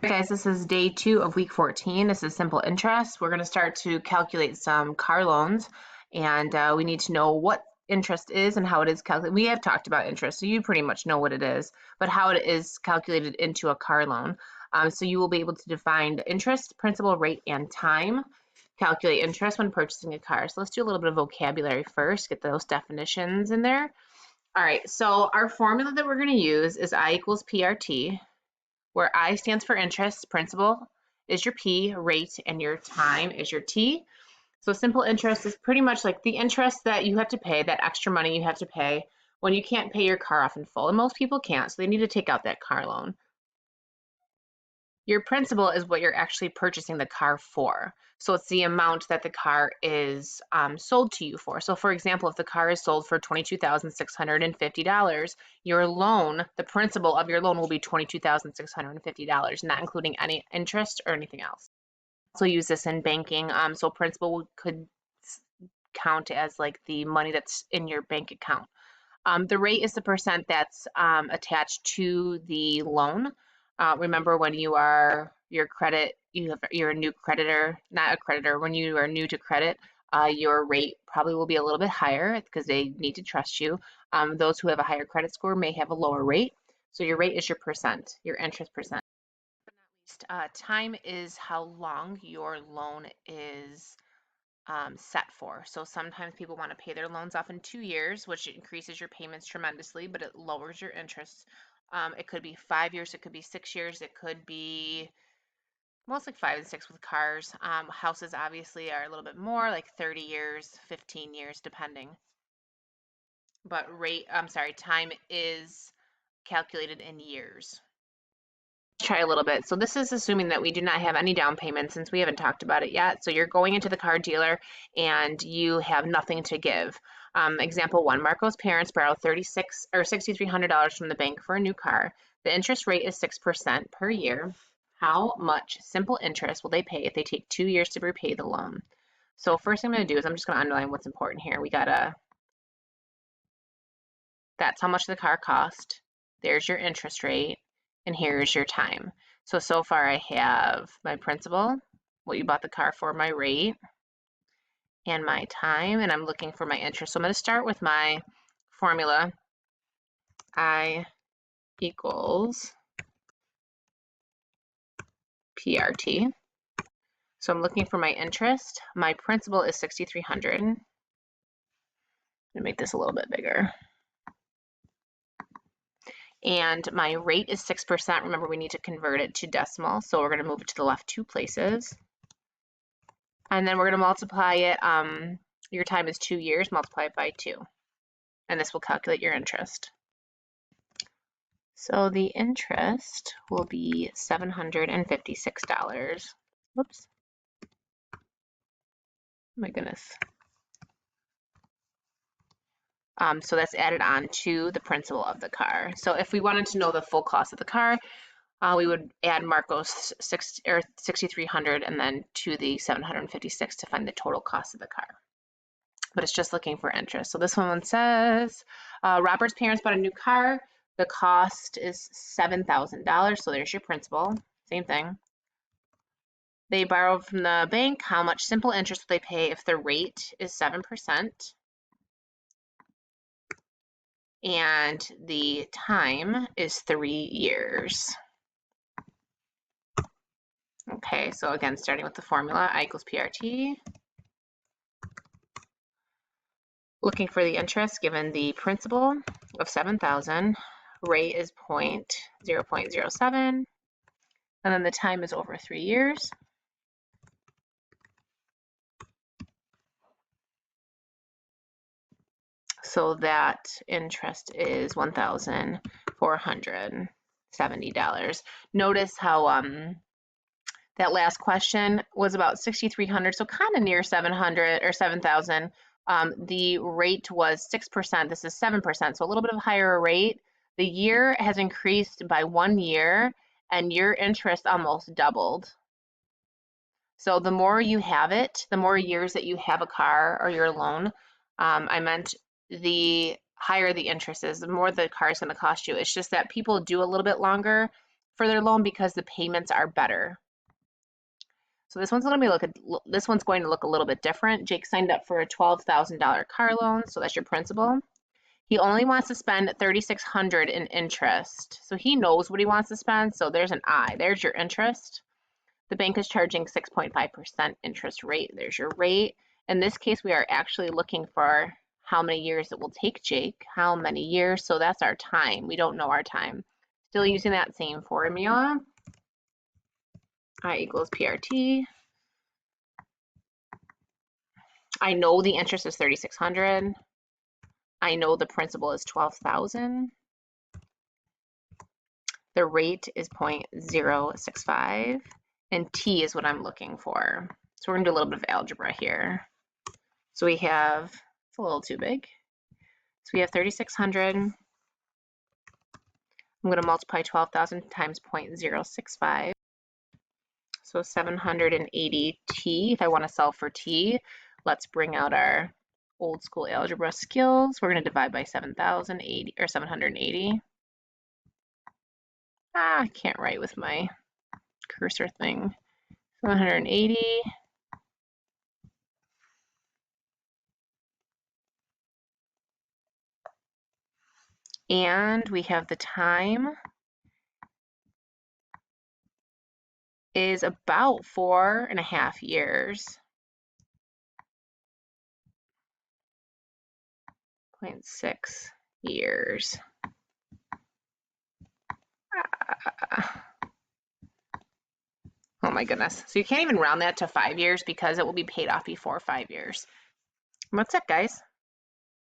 Guys, this is day 2 of week 14. This is simple interest. We're going to start to calculate some car loans, and we need to know what interest is and how it is calculated. We have talked about interest, so you pretty much know what it is, but how it is calculated into a car loan. So you will be able to define interest, principal, rate, and time. Calculate interest when purchasing a car. So let's do a little bit of vocabulary first, get those definitions in there. All right, so our formula that we're going to use is I equals PRT, where I stands for interest, principal is your P, rate, and your time is your T. So simple interest is pretty much like the interest that you have to pay, that extra money you have to pay when you can't pay your car off in full. And most people can't, so they need to take out that car loan. Your principal is what you're actually purchasing the car for. So it's the amount that the car is sold to you for. So for example, if the car is sold for $22,650, your loan, the principal of your loan will be $22,650, not including any interest or anything else. So use this in banking. So principal could count as like the money that's in your bank account. The rate is the percent that's attached to the loan. Remember, when you are you're a new creditor, not a creditor. When you are new to credit, your rate probably will be a little bit higher because they need to trust you. Those who have a higher credit score may have a lower rate. So your rate is your percent, your interest percent. Time is how long your loan is set for. So sometimes people want to pay their loans off in 2 years, which increases your payments tremendously, but it lowers your interest. It could be 5 years, it could be 6 years, it could be most like 5 and 6 with cars. Houses obviously are a little bit more, like 30 years, 15 years, depending. But time is calculated in years. Try a little bit. So this is assuming that we do not have any down payment since we haven't talked about it yet. So you're going into the car dealer and you have nothing to give. Example 1, Marco's parents borrowed $6,300 from the bank for a new car. The interest rate is 6% per year. How much simple interest will they pay if they take 2 years to repay the loan? So first thing I'm going to do is I'm just going to underline what's important here. That's how much the car cost. There's your interest rate, and here's your time. So far I have my principal, what you bought the car for, my rate, and my time, and I'm looking for my interest. So I'm going to start with my formula. I equals PRT. So I'm looking for my interest. My principal is $6,300. I'm going to make this a little bit bigger. And my rate is 6%. Remember, we need to convert it to decimal, so we're going to move it to the left 2 places. And then we're going to multiply it. Your time is 2 years, multiply it by 2. And this will calculate your interest. So the interest will be $756. Whoops. My goodness. So that's added on to the principal of the car. So if we wanted to know the full cost of the car, we would add Marco's $6,300 and then to the $756 to find the total cost of the car. But it's just looking for interest. So this one says, Robert's parents bought a new car. The cost is $7,000. So there's your principal. Same thing. They borrowed from the bank. How much simple interest will they pay if the rate is 7%? And the time is 3 years. Okay, so again, starting with the formula, I equals PRT. Looking for the interest given the principal of 7,000, rate is 0.07, and then the time is over 3 years. So that interest is $1,470. Notice how that last question was about 6,300, so kind of near 700 or 7,000. The rate was 6%. This is 7%, so a little bit of a higher rate. The year has increased by 1 year, and your interest almost doubled. So the more you have it, the more years that you have a car or your loan, I meant the higher the interest is, the more the car is going to cost you. It's just that people do a little bit longer for their loan because the payments are better. So this one's going to look a little bit different. Jake signed up for a $12,000 car loan, so that's your principal. He only wants to spend $3,600 in interest. So he knows what he wants to spend, so there's an I. There's your interest. The bank is charging 6.5% interest rate. There's your rate. In this case, we are actually looking for how many years it will take Jake. How many years? So that's our time. We don't know our time. Still using that same formula. I equals PRT. I know the interest is 3,600. I know the principal is 12,000. The rate is 0.065, and T is what I'm looking for. So we're gonna do a little bit of algebra here. So we have, it's a little too big. So we have 3,600. I'm gonna multiply 12,000 times 0.065. So 780 T. If I wanna solve for T, let's bring out our old school algebra skills. We're gonna divide by 7,080 or 780. I can't write with my cursor thing. 780. And we have the time is about 4.5 years. 0.6 years. Oh my goodness. So you can't even round that to 5 years because it will be paid off before 5 years. What's up, guys?